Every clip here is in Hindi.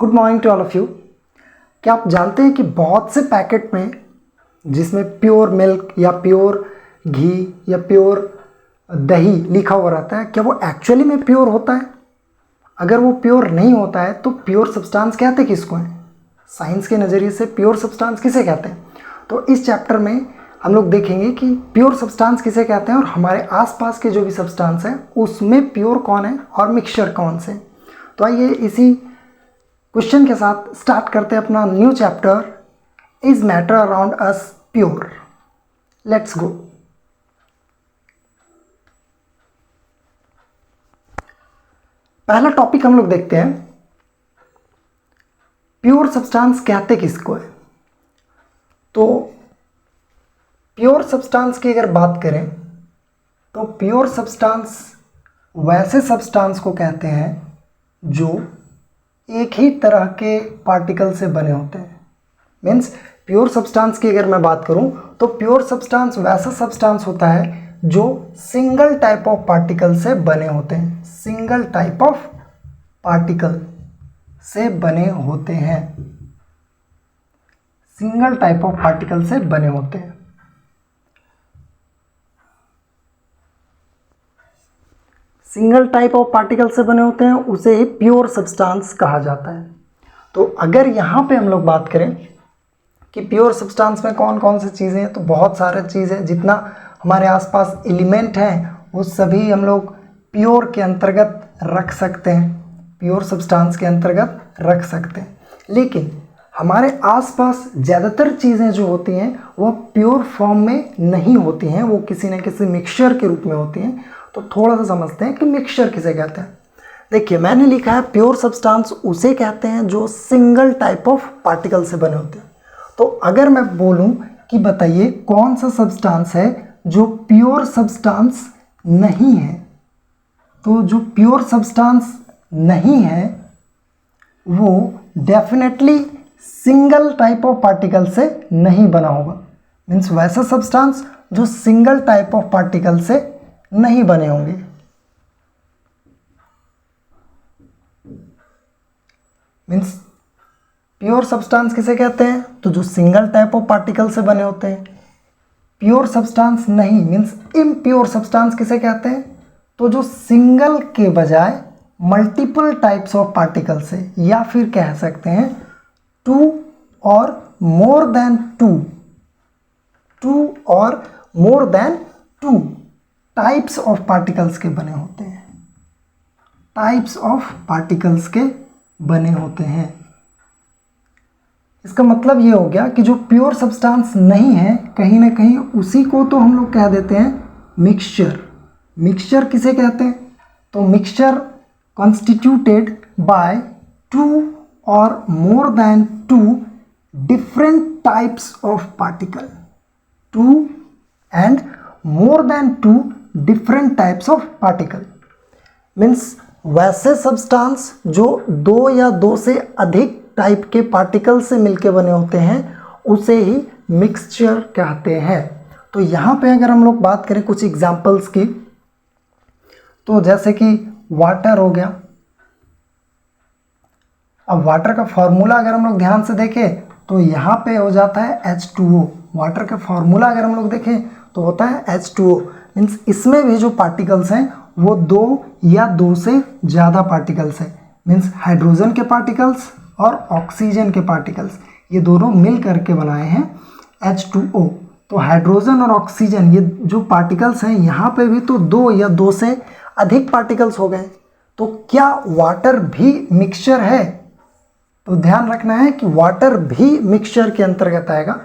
Good morning to all of you. क्या आप जानते हैं कि बहुत से पैकेट में जिसमें प्योर मिल्क या प्योर घी या प्योर दही लिखा हुआ रहता है, क्या वो एक्चुअली में प्योर होता है? अगर वो प्योर नहीं होता है तो प्योर सब्सटेंस कहते किसको हैं? साइंस के नज़रिए से प्योर सब्सटेंस किसे कहते हैं? तो इस चैप्टर में हम लोग देखेंगे कि प्योर सब्सटेंस किसे कहते हैं और हमारे आसपास के जो भी सब्सटेंस हैं उसमें प्योर कौन है और मिक्सचर कौन से। तो आइए इसी क्वेश्चन के साथ स्टार्ट करते हैं अपना new chapter, is matter around us pure. Let's go. पहला टॉपिक हम लोग देखते हैं, प्योर सब्सटेंस कहते किसको है। तो प्योर सब्सटेंस की अगर बात करें तो प्योर सब्सटेंस वैसे सब्सटेंस को कहते हैं जो एक ही तरह के पार्टिकल से बने होते हैं। मीन्स प्योर सब्सटेंस की अगर मैं बात करूं तो प्योर सब्सटेंस वैसा सब्सटेंस होता है जो सिंगल टाइप ऑफ पार्टिकल से बने होते हैं। सिंगल टाइप ऑफ पार्टिकल से बने होते हैं। सिंगल टाइप ऑफ पार्टिकल से बने होते हैं। सिंगल टाइप ऑफ पार्टिकल से बने होते हैं, उसे ही प्योर सब्सटेंस कहा जाता है। तो अगर यहाँ पे हम लोग बात करें कि प्योर सब्सटेंस में कौन कौन सी चीज़ें हैं, तो बहुत सारे चीज़ें, जितना हमारे आसपास एलिमेंट हैं वो सभी हम लोग प्योर के अंतर्गत रख सकते हैं, प्योर सब्सटेंस के अंतर्गत रख सकते हैं। लेकिन हमारे आसपास ज़्यादातर चीज़ें जो होती हैं वो प्योर फॉर्म में नहीं होती हैं, वो किसी न किसी मिक्सचर के रूप में होती हैं। तो थोड़ा सा समझते हैं कि मिक्सचर किसे कहते हैं। देखिए, मैंने लिखा है प्योर सब्सटेंस उसे कहते हैं जो सिंगल टाइप ऑफ पार्टिकल से बने होते हैं। तो अगर मैं बोलूं कि बताइए कौन सा सब्सटेंस है जो प्योर सब्सटेंस नहीं है, तो जो प्योर सब्सटेंस नहीं है वो definitely single type of particle से नहीं बना होगा। मीन्स वैसा सब्सटेंस जो सिंगल टाइप ऑफ पार्टिकल से नहीं बने होंगे। मीन्स प्योर सब्सटेंस किसे कहते हैं? तो जो सिंगल टाइप ऑफ पार्टिकल से बने होते हैं। प्योर सब्सटेंस नहीं मीन्स इम्प्योर सब्सटेंस किसे कहते हैं? तो जो सिंगल के बजाय मल्टीपल टाइप्स ऑफ पार्टिकल से, या फिर कह सकते हैं टू और मोर देन टू और more than two types of particles के बने होते हैं। टाइप्स ऑफ पार्टिकल्स के बने होते हैं। इसका मतलब ये हो गया कि जो प्योर सब्सटेंस नहीं है, कहीं ना कहीं उसी को तो हम लोग कह देते हैं मिक्सचर। मिक्सचर किसे कहते हैं? तो मिक्सचर कॉन्स्टिट्यूटेड बाय टू और more than two different types of particle. Two and more than two different types of particle. Means वैसे सब्सटेंस जो दो या दो से अधिक टाइप के पार्टिकल से मिलके बने होते हैं उसे ही मिक्सचर कहते हैं। तो यहाँ पे अगर हम लोग बात करें कुछ एग्जांपल्स की, तो जैसे कि वाटर हो गया। अब वाटर का फॉर्मूला अगर हम लोग ध्यान से देखें तो यहाँ पे हो जाता है H2O। वाटर का फॉर्मूला अगर हम लोग देखें तो होता है H2O। मीन्स इसमें भी जो पार्टिकल्स हैं वो दो या दो से ज़्यादा पार्टिकल्स हैं। मीन्स हाइड्रोजन के पार्टिकल्स और ऑक्सीजन के पार्टिकल्स, ये दोनों मिल करके बनाए हैं H2O। तो हाइड्रोजन और ऑक्सीजन ये जो पार्टिकल्स हैं यहाँ पे भी तो दो या दो से अधिक पार्टिकल्स हो गए। तो क्या वाटर भी मिक्सचर है? तो ध्यान रखना है कि वाटर भी मिक्सचर के अंतर्गत आएगा।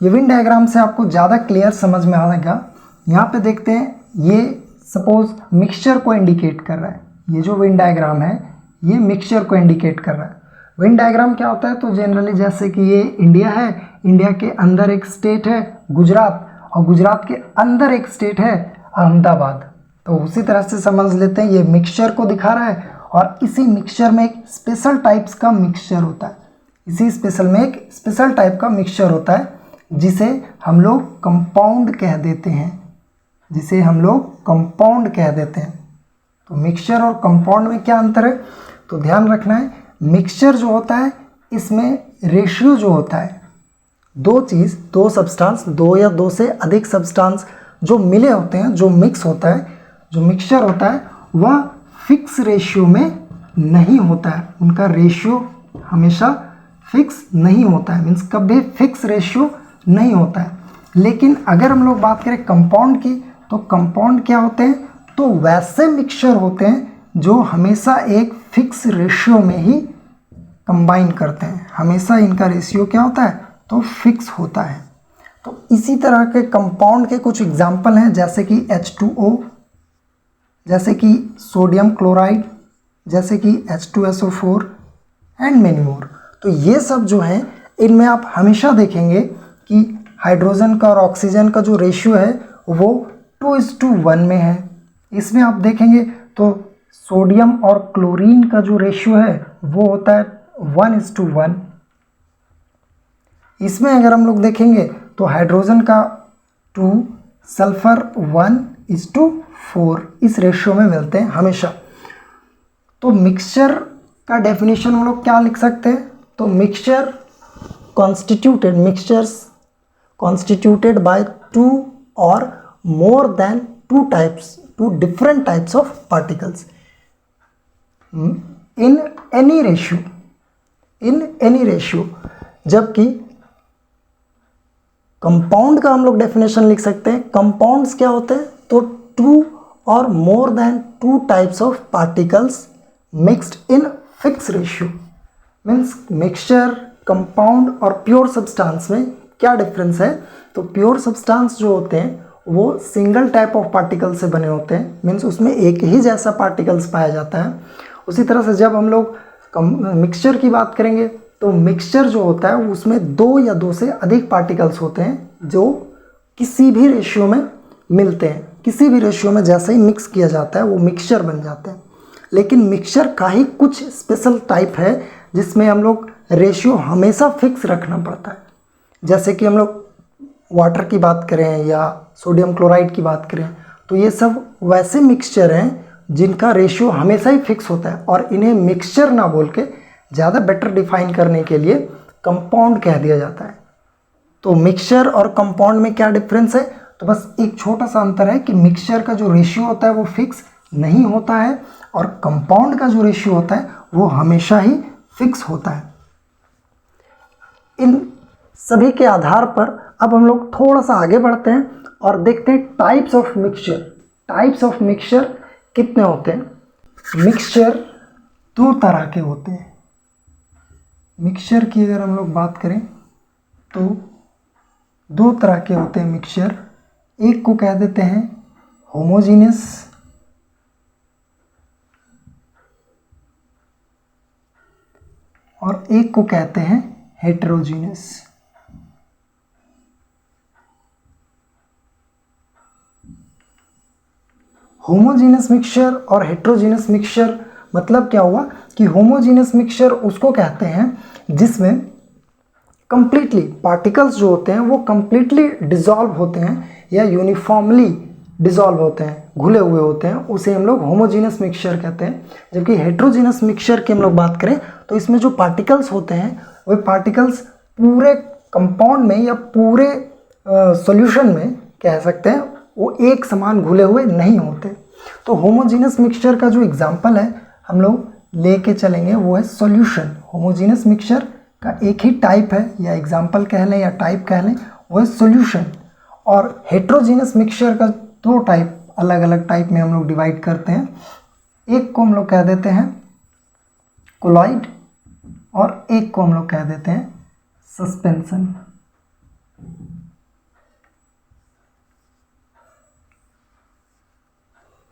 ये विन डायग्राम से आपको ज़्यादा क्लियर समझ में आएगा। यहाँ पे देखते हैं, ये सपोज मिक्सचर को इंडिकेट कर रहा है। ये जो विन डायग्राम है ये मिक्सचर को इंडिकेट कर रहा है। विन डायग्राम क्या होता है? तो जनरली जैसे कि ये इंडिया है, इंडिया के अंदर एक स्टेट है गुजरात, और गुजरात के अंदर एक स्टेट है अहमदाबाद। तो उसी तरह से समझ लेते हैं, ये मिक्सचर को दिखा रहा है और इसी मिक्सचर में एक स्पेशल टाइप्स का मिक्सचर होता है। इसी स्पेशल में एक स्पेशल टाइप का मिक्सचर होता है जिसे हम लोग कंपाउंड कह देते हैं। जिसे हम लोग कंपाउंड कह देते हैं। तो मिक्सचर और कंपाउंड में क्या अंतर है? तो ध्यान रखना है, मिक्सचर जो होता है इसमें रेशियो जो होता है, दो सब्सटेंस, दो या दो से अधिक सब्सटेंस जो मिले होते हैं, जो मिक्स होता है, जो मिक्सचर होता है वह फिक्स रेशियो में नहीं होता है। उनका रेशियो हमेशा फिक्स नहीं होता है, मीन्स कभी फिक्स रेशियो नहीं होता है। लेकिन अगर हम लोग बात करें कंपाउंड की, तो कंपाउंड क्या होते हैं, तो वैसे मिक्सचर होते हैं जो हमेशा एक फिक्स रेशियो में ही कंबाइन करते हैं। हमेशा इनका रेशियो क्या होता है, तो फिक्स होता है। तो इसी तरह के कंपाउंड के कुछ एग्जाम्पल हैं, जैसे कि H2O, जैसे कि सोडियम क्लोराइड, जैसे कि H2SO4 एंड मेनी मोर। तो ये सब जो हैं इनमें आप हमेशा देखेंगे कि हाइड्रोजन का और ऑक्सीजन का जो रेशियो है वो 2:1 में है। इसमें आप देखेंगे तो सोडियम और क्लोरीन का जो रेशियो है वो होता है 1:1। इसमें अगर हम लोग देखेंगे तो हाइड्रोजन का 2, सल्फर 1:4 इस रेशियो में मिलते हैं हमेशा। तो मिक्सचर का डेफिनेशन हम लोग क्या लिख सकते हैं, तो mixture constituted by 2 or more than 2 different types of particles in any ratio। जबकि कंपाउंड का हम लोग डेफिनेशन लिख सकते हैं, कंपाउंड्स क्या होते हैं, तो 2 और more than 2 types of particles mixed in fixed ratio। Means mixture, compound और प्योर सब्सटेंस में क्या डिफरेंस है, तो प्योर सब्सटेंस जो होते हैं वो सिंगल टाइप ऑफ पार्टिकल से बने होते हैं, मीन्स उसमें एक ही जैसा पार्टिकल्स पाया जाता है। उसी तरह से जब हम लोग मिक्सचर की बात करेंगे तो मिक्सचर जो होता है उसमें 2 या 2 से अधिक पार्टिकल्स होते हैं जो किसी भी रेशियो में मिलते हैं। किसी भी रेशियो में जैसे ही मिक्स किया जाता है वो मिक्सचर बन जाते हैं। लेकिन मिक्सचर का ही कुछ स्पेशल टाइप है जिसमें हम लोग रेशियो हमेशा फिक्स रखना पड़ता है। जैसे कि हम लोग वाटर की बात करें या सोडियम क्लोराइड की बात करें, तो ये सब वैसे मिक्सचर हैं जिनका रेशियो हमेशा ही फिक्स होता है, और इन्हें मिक्सचर ना बोल के ज़्यादा बेटर डिफाइन करने के लिए कंपाउंड कह दिया जाता है। तो मिक्सचर और कंपाउंड में क्या डिफरेंस है, तो बस एक छोटा सा अंतर है कि मिक्सचर का जो रेशियो होता है वो फिक्स नहीं होता है, और कंपाउंड का जो रेशियो होता है वो हमेशा ही फिक्स होता है। इन सभी के आधार पर अब हम लोग थोड़ा सा आगे बढ़ते हैं और देखते हैं types of mixture. Types of mixture कितने होते हैं। मिक्सचर 2 तरह के होते हैं। मिक्सचर की अगर हम लोग बात करें तो 2 तरह के होते हैं मिक्सचर। एक को कह देते हैं होमोजीनियस, और एक को कहते हैं हेटेरोजीनियस। होमोजीनियस मिक्सचर और हेटेरोजीनियस मिक्सचर मतलब क्या हुआ कि होमोजीनियस मिक्सचर उसको कहते हैं जिसमें कंप्लीटली पार्टिकल्स जो होते हैं वो कंप्लीटली डिसॉल्व होते हैं या यूनिफॉर्मली डिसॉल्व होते हैं, घुले हुए होते हैं, उसे हम लोग होमोजीनियस मिक्सचर कहते हैं। जबकि हेटेरोजीनियस मिक्सचर की हम लोग बात करें तो इसमें जो पार्टिकल्स होते हैं वो पार्टिकल्स पूरे कंपाउंड में या पूरे सॉल्यूशन में कह सकते हैं वो एक समान घुले हुए नहीं होते। तो होमोजीनियस मिक्सचर का जो एग्जांपल है हम लोग लेके चलेंगे वो है सॉल्यूशन। होमोजीनियस मिक्सचर का एक ही टाइप है, या एग्जांपल कह लें या टाइप कह लें, वो है सॉल्यूशन। और हेटेरोजीनियस मिक्सचर का 2 टाइप, अलग अलग टाइप में हम लोग डिवाइड करते हैं। एक को हम लोग कह देते हैं कोलॉइड और एक को हम लोग कह देते हैं सस्पेंशन।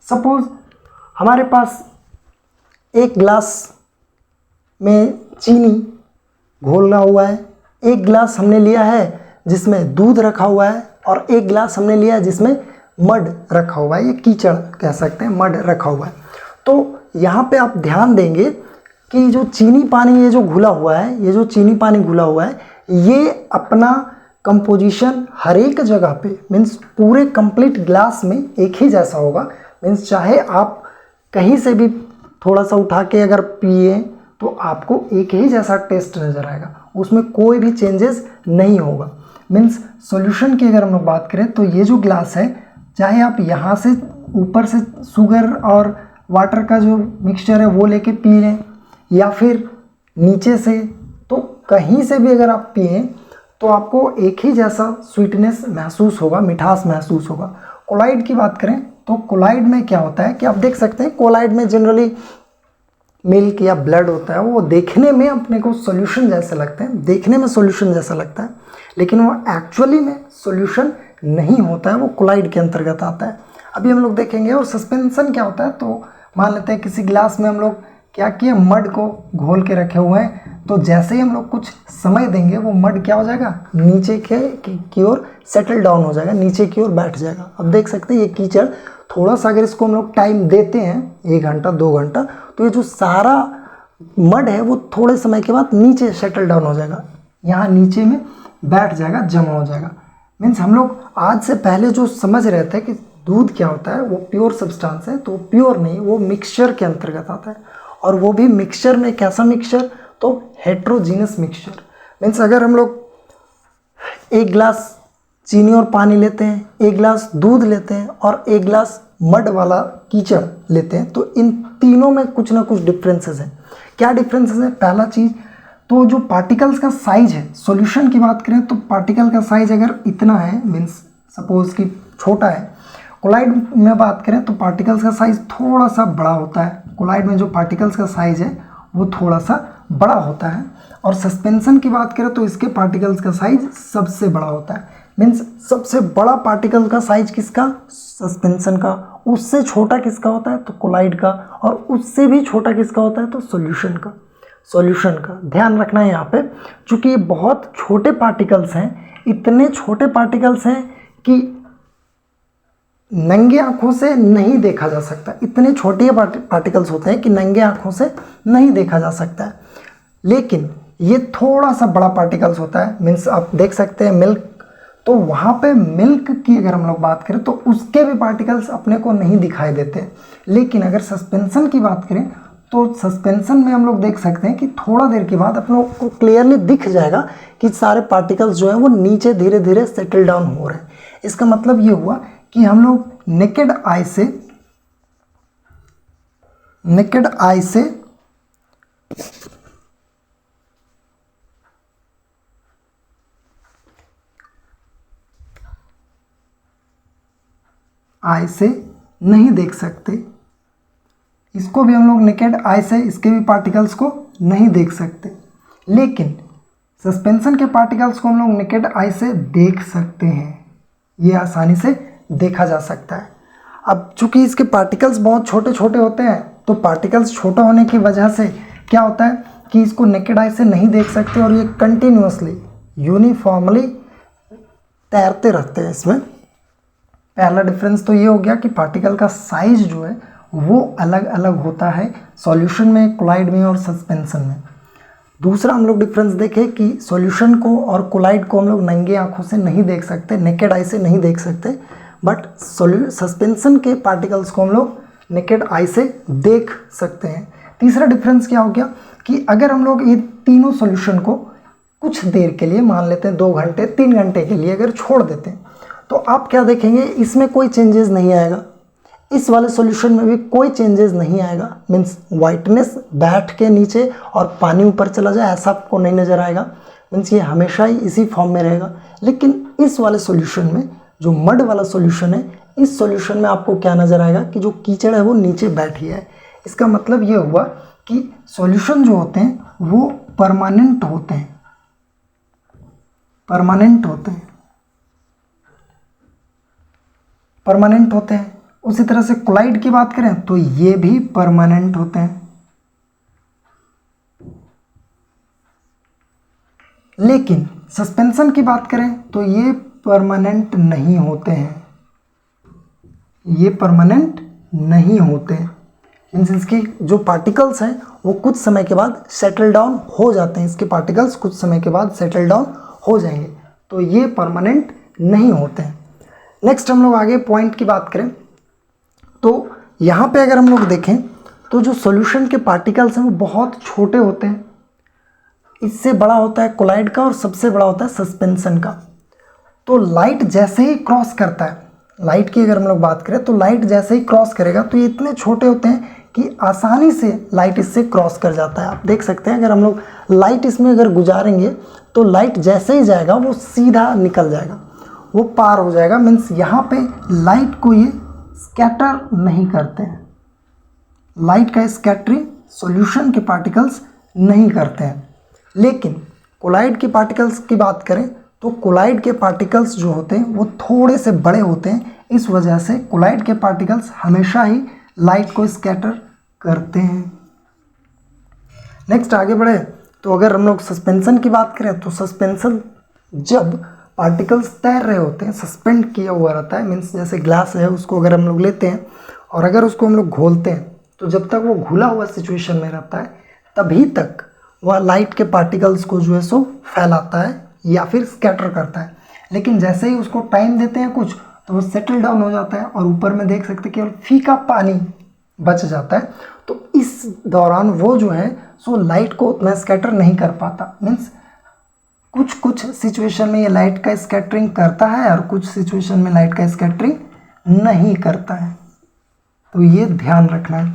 सपोज हमारे पास एक गिलास में चीनी घोलना हुआ है, एक गिलास हमने लिया है जिसमें दूध रखा हुआ है, और एक गिलास हमने लिया है जिसमें मड रखा हुआ है, ये कीचड़ कह सकते हैं, मड रखा हुआ है। तो यहाँ पे आप ध्यान देंगे कि जो चीनी पानी ये जो घुला हुआ है, ये जो चीनी पानी घुला हुआ है, ये अपना कंपोजिशन हर एक जगह पे मीन्स पूरे कंप्लीट ग्लास में एक ही जैसा होगा। मीन्स चाहे आप कहीं से भी थोड़ा सा उठा के अगर पिए तो आपको एक ही जैसा टेस्ट नज़र आएगा, उसमें कोई भी चेंजेस नहीं होगा। मीन्स सॉल्यूशन की अगर हम लोग बात करें तो ये जो ग्लास है, चाहे आप यहाँ से ऊपर से शुगर और वाटर का जो मिक्सचर है वो लेके पी लें या फिर नीचे से, तो कहीं से भी अगर आप पिए तो आपको एक ही जैसा स्वीटनेस महसूस होगा, मिठास महसूस होगा। कोलाइड की बात करें तो कोलाइड में क्या होता है कि आप देख सकते हैं कोलाइड में जनरली मिल्क या ब्लड होता है, वो देखने में अपने को सॉल्यूशन जैसे लगते हैं, देखने में सॉल्यूशन जैसा लगता है, लेकिन वो एक्चुअली में सॉल्यूशन नहीं होता है, वो कोलाइड के अंतर्गत आता है। अभी हम लोग देखेंगे। और सस्पेंशन क्या होता है, तो मान लेते हैं किसी गिलास में हम लोग क्या किए, मड को घोल के रखे हुए हैं, तो जैसे ही हम लोग कुछ समय देंगे वो मड क्या हो जाएगा, नीचे की ओर सेटल डाउन हो जाएगा, नीचे की ओर बैठ जाएगा। अब देख सकते हैं ये कीचड़ थोड़ा सा अगर इसको हम लोग टाइम देते हैं 1 घंटा 2 घंटा, तो ये जो सारा मड है वो थोड़े समय के बाद नीचे सेटल डाउन हो जाएगा, यहाँ नीचे में बैठ जाएगा, जमा हो जाएगा। मीन्स हम लोग आज से पहले जो समझ रहे थे कि दूध क्या होता है, वो प्योर सब्सटेंस है, तो प्योर नहीं, वो मिक्सचर के अंतर्गत आता है। और वो भी मिक्सचर में कैसा मिक्सचर, तो हेट्रोजीनस मिक्सचर। मीन्स अगर हम लोग 1 गिलास चीनी और पानी लेते हैं, 1 गिलास दूध लेते हैं और 1 गिलास मड वाला कीचड़ लेते हैं, तो इन तीनों में कुछ ना कुछ डिफरेंसेस हैं। क्या डिफरेंसेस है? पहला चीज़ तो जो पार्टिकल्स का साइज है, सॉल्यूशन की बात करें तो पार्टिकल का साइज अगर इतना है, मीन्स सपोज कि छोटा है, कोलाइड में बात करें तो पार्टिकल्स का साइज थोड़ा सा बड़ा होता है। कोलाइड में जो पार्टिकल्स का साइज है वो थोड़ा सा बड़ा होता है। और सस्पेंशन की बात करें तो इसके पार्टिकल्स का साइज सबसे बड़ा होता है। मीन्स सबसे बड़ा पार्टिकल का साइज किसका? सस्पेंशन का। उससे छोटा किसका होता है? तो कोलाइड का। और उससे भी छोटा किसका होता है? तो सॉल्यूशन का। सॉल्यूशन का ध्यान रखना है यहाँ पे, चूँकि ये बहुत छोटे पार्टिकल्स हैं, इतने छोटे पार्टिकल्स हैं कि नंगे आँखों से नहीं देखा जा सकता। इतने छोटे पार्टिकल्स होते हैं कि नंगे आँखों से नहीं देखा जा सकता है। लेकिन ये थोड़ा सा बड़ा पार्टिकल्स होता है। मीन्स आप देख सकते हैं मिल्क, तो वहाँ पे मिल्क की अगर हम लोग बात करें तो उसके भी पार्टिकल्स अपने को नहीं दिखाई देते। लेकिन अगर सस्पेंशन की बात करें तो सस्पेंशन में हम लोग देख सकते हैं कि थोड़ा देर के बाद अपने को क्लियरली दिख जाएगा कि सारे पार्टिकल्स जो हैं वो नीचे धीरे धीरे सेटल डाउन हो रहे हैं। इसका मतलब ये हुआ कि हम लोग नेकेड आई से नहीं देख सकते। इसको भी हम लोग नेकेड आई से इसके भी पार्टिकल्स को नहीं देख सकते। लेकिन सस्पेंशन के पार्टिकल्स को हम लोग नेकेड आई से देख सकते हैं, ये आसानी से देखा जा सकता है। अब चूंकि इसके पार्टिकल्स बहुत छोटे छोटे होते हैं, तो पार्टिकल्स छोटा होने की वजह से क्या होता है कि इसको नेकेड आई से नहीं देख सकते और ये कंटिन्यूसली यूनिफॉर्मली तैरते रहते हैं। इसमें पहला डिफरेंस तो ये हो गया कि पार्टिकल का साइज जो है वो अलग अलग होता है सॉल्यूशन में, कोलाइड में और सस्पेंशन में। दूसरा हम लोग डिफरेंस देखें कि सॉल्यूशन को और कोलाइड को हम लोग नंगे आंखों से नहीं देख सकते, नेकेड आई से नहीं देख सकते, बट सस्पेंशन के पार्टिकल्स को हम लोग नेकेड आई से देख सकते हैं। तीसरा डिफरेंस क्या हो गया कि अगर हम लोग ये तीनों सॉल्यूशन को कुछ देर के लिए, मान लेते हैं 2 घंटे 3 घंटे के लिए अगर छोड़ देते हैं, तो आप क्या देखेंगे, इसमें कोई चेंजेस नहीं आएगा। इस वाले सॉल्यूशन में भी कोई चेंजेस नहीं आएगा। मीन्स वाइटनेस बैठ के नीचे और पानी ऊपर चला जाए ऐसा आपको नहीं नज़र आएगा। मीन्स ये हमेशा ही इसी फॉर्म में रहेगा। लेकिन इस वाले सॉल्यूशन में, जो मड वाला सॉल्यूशन है, इस सॉल्यूशन में आपको क्या नज़र आएगा कि जो कीचड़ है वो नीचे बैठी है। इसका मतलब ये हुआ कि सॉल्यूशन जो होते हैं वो परमानेंट होते हैं, परमानेंट होते हैं। उसी तरह से कोलाइड की बात करें तो ये भी परमानेंट होते हैं। लेकिन सस्पेंशन की बात करें तो ये परमानेंट नहीं होते हैं, ये परमानेंट नहीं होते। मीन्स इसके जो पार्टिकल्स हैं वो कुछ समय के बाद सेटल डाउन हो जाते हैं, इसके पार्टिकल्स कुछ समय के बाद सेटल डाउन हो जाएंगे, तो ये परमानेंट नहीं होते हैं। नेक्स्ट हम लोग आगे पॉइंट की बात करें तो यहाँ पे अगर हम लोग देखें तो जो सॉल्यूशन के पार्टिकल्स हैं वो बहुत छोटे होते हैं। इससे बड़ा होता है कोलाइड का और सबसे बड़ा होता है सस्पेंशन का। तो लाइट जैसे ही क्रॉस करता है, लाइट की अगर हम लोग बात करें तो लाइट जैसे ही क्रॉस करेगा तो ये इतने छोटे होते हैं कि आसानी से लाइट इससे क्रॉस कर जाता है। आप देख सकते हैं अगर हम लोग लाइट इसमें अगर गुजारेंगे तो लाइट जैसे ही जाएगा वो सीधा निकल जाएगा, वो पार हो जाएगा। मीन्स यहाँ पे लाइट को ये स्कैटर नहीं करते हैं, लाइट का स्कैटरिंग सॉल्यूशन के पार्टिकल्स नहीं करते हैं। लेकिन कोलाइड के पार्टिकल्स की बात करें तो कोलाइड के पार्टिकल्स जो होते हैं वो थोड़े से बड़े होते हैं, इस वजह से कोलाइड के पार्टिकल्स हमेशा ही लाइट को स्कैटर करते हैं। नेक्स्ट आगे बढ़े तो अगर हम लोग सस्पेंशन की बात करें तो सस्पेंशन जब पार्टिकल्स तैर रहे होते हैं, सस्पेंड किया हुआ रहता है, मीन्स जैसे ग्लास है उसको अगर हम लोग लेते हैं और अगर उसको हम लोग घोलते हैं तो जब तक वो घुला हुआ सिचुएशन में रहता है तभी तक वह लाइट के पार्टिकल्स को जो है सो फैलाता है या फिर स्कैटर करता है। लेकिन जैसे ही उसको टाइम देते हैं कुछ तो वो सेटल डाउन हो जाता है और ऊपर में देख सकते हैं केवल फीका पानी बच जाता है। तो इस दौरान वो जो है सो लाइट को उतना स्कैटर नहीं कर पाता। मीन्स कुछ कुछ सिचुएशन में ये लाइट का स्कैटरिंग करता है और कुछ सिचुएशन में लाइट का स्कैटरिंग नहीं करता है, तो ये ध्यान रखना है।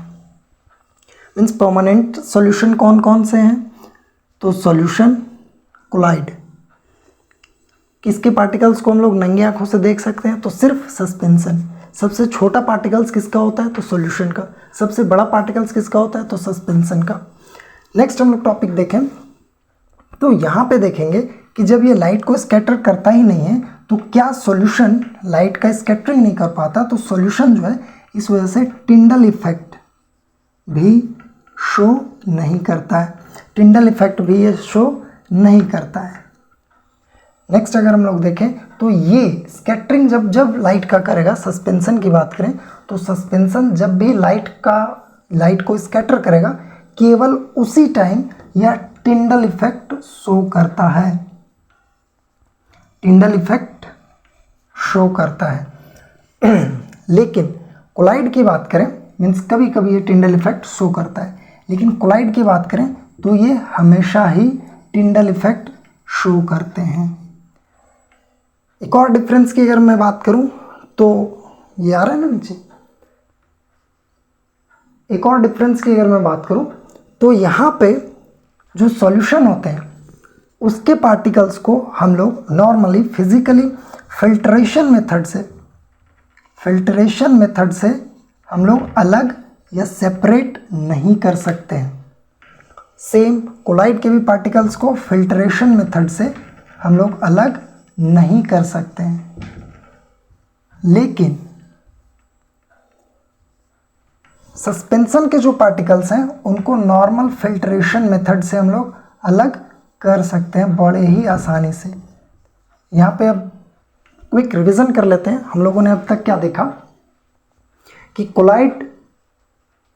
मीन्स परमानेंट सॉल्यूशन कौन कौन से हैं, तो सॉल्यूशन कोलाइड, किसके पार्टिकल्स को हम लोग नंगी आंखों से देख सकते हैं, तो सिर्फ सस्पेंशन। सबसे छोटा पार्टिकल्स किसका होता है, तो सॉल्यूशन का। सबसे बड़ा पार्टिकल्स किसका होता है, तो सस्पेंशन का। नेक्स्ट हम लोग टॉपिक देखें तो यहाँ पे देखेंगे कि जब ये लाइट को स्कैटर करता ही नहीं है तो क्या सॉल्यूशन लाइट का स्कैटरिंग नहीं कर पाता, तो सॉल्यूशन जो है इस वजह से टिंडल इफेक्ट भी शो नहीं करता है, टिंडल इफेक्ट भी ये शो नहीं करता है। नेक्स्ट अगर हम लोग देखें तो ये स्कैटरिंग जब जब लाइट का करेगा, सस्पेंशन की बात करें तो सस्पेंशन जब भी लाइट को स्कैटर करेगा केवल उसी टाइम यह टिंडल इफेक्ट शो करता है, टिंडल इफेक्ट शो करता है। लेकिन कोलाइड की बात करें मीन्स कभी कभी ये टिंडल इफेक्ट शो करता है, लेकिन कोलाइड की बात करें तो ये हमेशा ही टिंडल इफेक्ट शो करते हैं। एक और डिफरेंस की अगर मैं बात करूं तो ये आ रहा है ना नीचे, एक और डिफरेंस की अगर मैं बात करूं तो यहाँ पे जो सॉल्यूशन होते हैं उसके पार्टिकल्स को हम लोग नॉर्मली फिजिकली फिल्ट्रेशन मेथड से हम लोग अलग या सेपरेट नहीं कर सकते हैं। सेम कोलाइड के भी पार्टिकल्स को फिल्ट्रेशन मेथड से हम लोग अलग नहीं कर सकते हैं, लेकिन सस्पेंशन के जो पार्टिकल्स हैं उनको नॉर्मल फिल्ट्रेशन मेथड से हम लोग अलग कर सकते हैं बड़े ही आसानी से। यहाँ पे अब क्विक रिवीजन कर लेते हैं। हम लोगों ने अब तक क्या देखा कि कोलाइड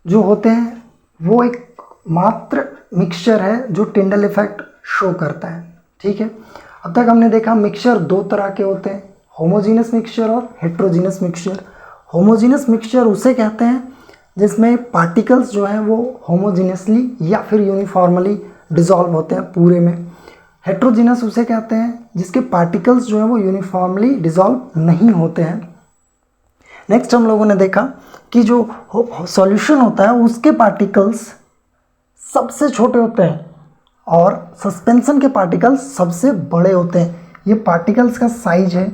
जो होते हैं वो एक मात्र मिक्सचर है जो टिंडल इफेक्ट शो करता है, ठीक है। अब तक हमने देखा मिक्सचर दो तरह के होते हैं, होमोजीनस मिक्सचर और हेट्रोजीनस मिक्सचर। होमोजीनस मिक्सचर उसे कहते हैं जिसमें पार्टिकल्स जो हैं वो होमोजीनियसली या फिर यूनिफॉर्मली डिसॉल्व होते हैं पूरे में। हेट्रोजीनस उसे कहते हैं जिसके पार्टिकल्स जो हैं वो यूनिफॉर्मली डिसॉल्व नहीं होते हैं। नेक्स्ट हम लोगों ने देखा कि जो सॉल्यूशन होता है उसके पार्टिकल्स सबसे छोटे होते हैं और सस्पेंशन के पार्टिकल्स सबसे बड़े होते हैं। ये पार्टिकल्स का साइज है,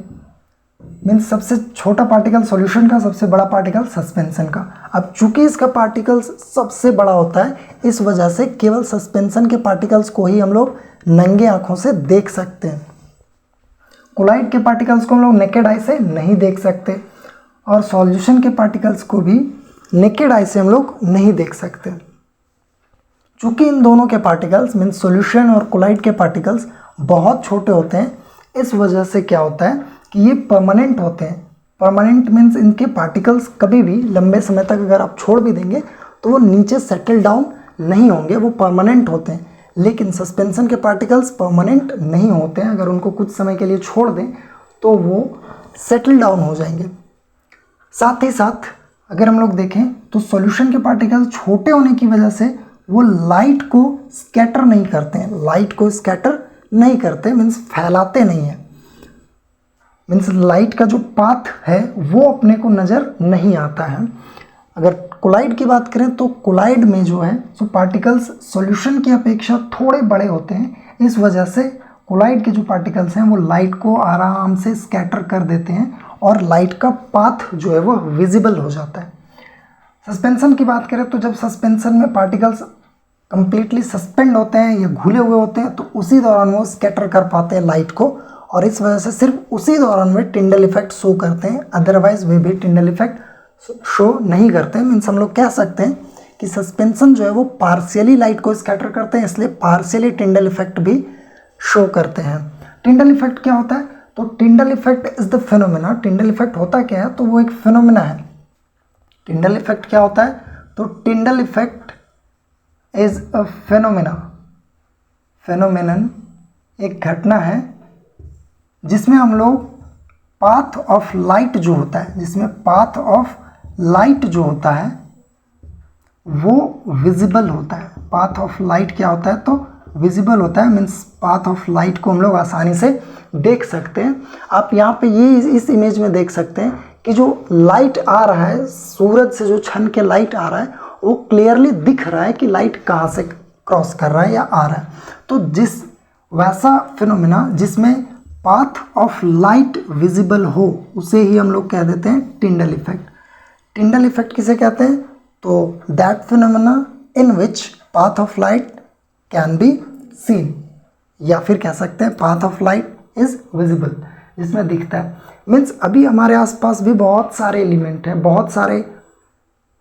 मीन्स सबसे छोटा पार्टिकल सॉल्यूशन का, सबसे बड़ा पार्टिकल सस्पेंशन का। अब चूंकि इसका पार्टिकल्स सबसे बड़ा होता है इस वजह से केवल सस्पेंशन के पार्टिकल्स को ही हम लोग नंगे आंखों से देख सकते हैं। कोलाइड के पार्टिकल्स को हम लोग नेकेड आई से नहीं देख सकते और सॉल्यूशन के पार्टिकल्स को भी नेकेड आई से हम लोग नहीं देख सकते। चूंकि इन दोनों के पार्टिकल्स मीन्स सॉल्यूशन और कोलाइड के पार्टिकल्स बहुत छोटे होते हैं, इस वजह से क्या होता है कि ये परमानेंट होते हैं। परमानेंट मीन्स इनके पार्टिकल्स कभी भी लंबे समय तक अगर आप छोड़ भी देंगे तो वो नीचे सेटल डाउन नहीं होंगे, वो परमानेंट होते हैं। लेकिन सस्पेंशन के पार्टिकल्स परमानेंट नहीं होते हैं, अगर उनको कुछ समय के लिए छोड़ दें तो वो सेटल डाउन हो जाएंगे। साथ ही साथ अगर हम लोग देखें तो सॉल्यूशन के पार्टिकल छोटे होने की वजह से वो लाइट को स्कैटर नहीं करते हैं, लाइट को स्कैटर नहीं करते मीन्स फैलाते नहीं हैं, मीन्स लाइट का जो पाथ है वो अपने को नज़र नहीं आता है। अगर कोलाइड की बात करें तो कोलाइड में जो है सो पार्टिकल्स सॉल्यूशन की अपेक्षा थोड़े बड़े होते हैं, इस वजह से कोलाइड के जो पार्टिकल्स हैं वो लाइट को आराम से स्कैटर कर देते हैं और लाइट का पाथ जो है वो विजिबल हो जाता है। सस्पेंशन की बात करें तो जब सस्पेंशन में पार्टिकल्स कंप्लीटली सस्पेंड होते हैं या घुले हुए होते हैं तो उसी दौरान वो स्कैटर कर पाते हैं लाइट को, और इस वजह से सिर्फ उसी दौरान वे टिंडल इफेक्ट शो करते हैं, अदरवाइज वे भी टिंडल इफेक्ट शो नहीं करते हैं। मीन्स हम लोग कह सकते हैं कि सस्पेंशन जो है वो पार्शियली लाइट को स्कैटर करते हैं, इसलिए पार्शियली टिंडल इफेक्ट भी शो करते हैं। टिंडल इफेक्ट क्या होता है? तो Tyndall effect is the phenomena. Tyndall effect होता क्या है? तो वो एक फिनोमेना है। टिंडल इफेक्ट क्या होता है? तो Tyndall effect is a phenomena, phenomenon एक घटना है जिसमें हम लोग पाथ ऑफ लाइट जो होता है, जिसमें पाथ ऑफ लाइट जो होता है वो विजिबल होता है। पाथ ऑफ लाइट क्या होता है? तो विजिबल होता है, मीन्स पाथ ऑफ लाइट को हम लोग आसानी से देख सकते हैं। आप यहाँ पे ये इस इमेज में देख सकते हैं कि जो लाइट आ रहा है, सूरज से जो छन के लाइट आ रहा है वो क्लियरली दिख रहा है कि लाइट कहाँ से क्रॉस कर रहा है या आ रहा है। तो जिस वैसा फिनोमेना जिसमें पाथ ऑफ लाइट विजिबल हो उसे ही हम लोग कह देते हैं टिंडल इफेक्ट। टिंडल इफेक्ट किसे कहते हैं? तो that phenomena in which path of light can be seen, या फिर कह सकते हैं path of light is visible, जिसमें दिखता है। मीन्स अभी हमारे आसपास भी बहुत सारे एलिमेंट हैं, बहुत सारे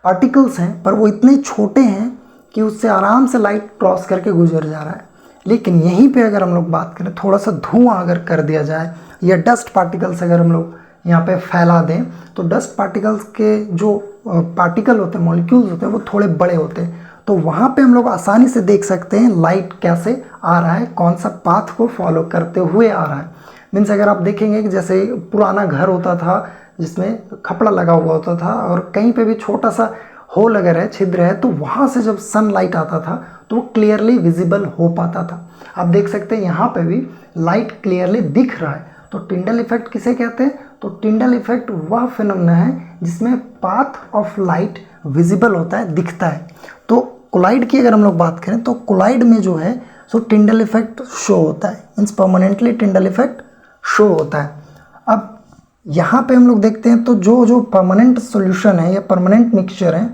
पार्टिकल्स हैं, पर वो इतने छोटे हैं कि उससे आराम से लाइट क्रॉस करके गुजर जा रहा है। लेकिन यहीं पे अगर हम लोग बात करें, थोड़ा सा धुआं अगर कर दिया जाए या डस्ट पार्टिकल्स अगर हम लोग यहाँ पे फैला दें, तो डस्ट पार्टिकल्स के जो पार्टिकल होते हैं, मॉलिक्यूल्स होते हैं, वो थोड़े बड़े होते हैं। तो वहाँ पे हम लोग आसानी से देख सकते हैं लाइट कैसे आ रहा है, कौन सा पाथ को फॉलो करते हुए आ रहा है। मीन्स अगर आप देखेंगे कि जैसे पुराना घर होता था जिसमें खपड़ा लगा हुआ होता था और कहीं पे भी छोटा सा होल अगर है, छिद्र है, तो वहाँ से जब सनलाइट आता था तो वो क्लियरली विजिबल हो पाता था। आप देख सकते हैं यहाँ पे भी लाइट क्लियरली दिख रहा है। तो टिंडल इफेक्ट किसे कहते हैं? तो टिंडल इफेक्ट वह फिनोमेना है जिसमें पाथ ऑफ लाइट विजिबल होता है, दिखता है। तो कोलाइड की अगर हम लोग बात करें तो कोलाइड में जो है सो टिंडल इफेक्ट शो होता है, means permanently Tyndall effect show होता है। अब यहाँ पे हम लोग देखते हैं तो जो परमानेंट सॉल्यूशन है या परमानेंट मिक्सचर है,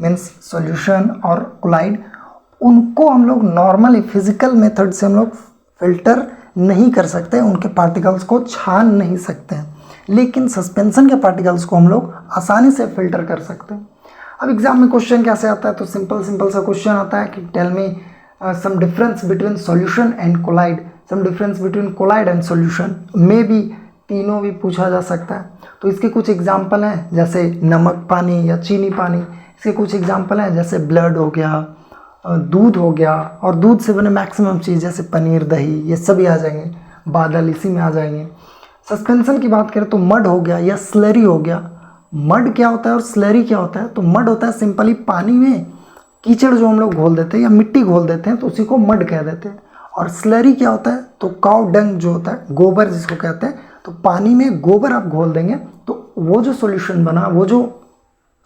मीन्स सॉल्यूशन और कोलाइड, उनको हम लोग नॉर्मली फिजिकल मेथड से हम लोग फिल्टर नहीं कर सकते, उनके पार्टिकल्स को छान नहीं सकते हैं। लेकिन सस्पेंशन के पार्टिकल्स को हम लोग आसानी से फिल्टर कर सकते हैं। अब एग्जाम में क्वेश्चन कैसे आता है? तो सिंपल सा क्वेश्चन आता है कि tell me some difference between solution and colloid, some difference between colloid and solution. मे भी तीनों भी पूछा जा सकता है। तो इसके कुछ एग्जाम्पल हैं जैसे नमक पानी या चीनी पानी। इसके कुछ एग्जाम्पल हैं जैसे ब्लड हो गया, दूध हो गया, और दूध से बने मैक्सिमम चीज़ जैसे पनीर, दही, ये सभी आ जाएंगे, बादल इसी में आ जाएंगे। सस्पेंशन की बात करें तो मड हो गया या स्लरी हो गया। मड क्या होता है और स्लरी क्या होता है? तो मड होता है सिंपली पानी में कीचड़ जो हम लोग घोल देते हैं या मिट्टी घोल देते हैं तो उसी को मड कह देते हैं। और स्लरी क्या होता है? तो काउ डंग जो होता है, गोबर जिसको कहते हैं, तो पानी में गोबर आप घोल देंगे तो वो जो सॉल्यूशन बना, वो जो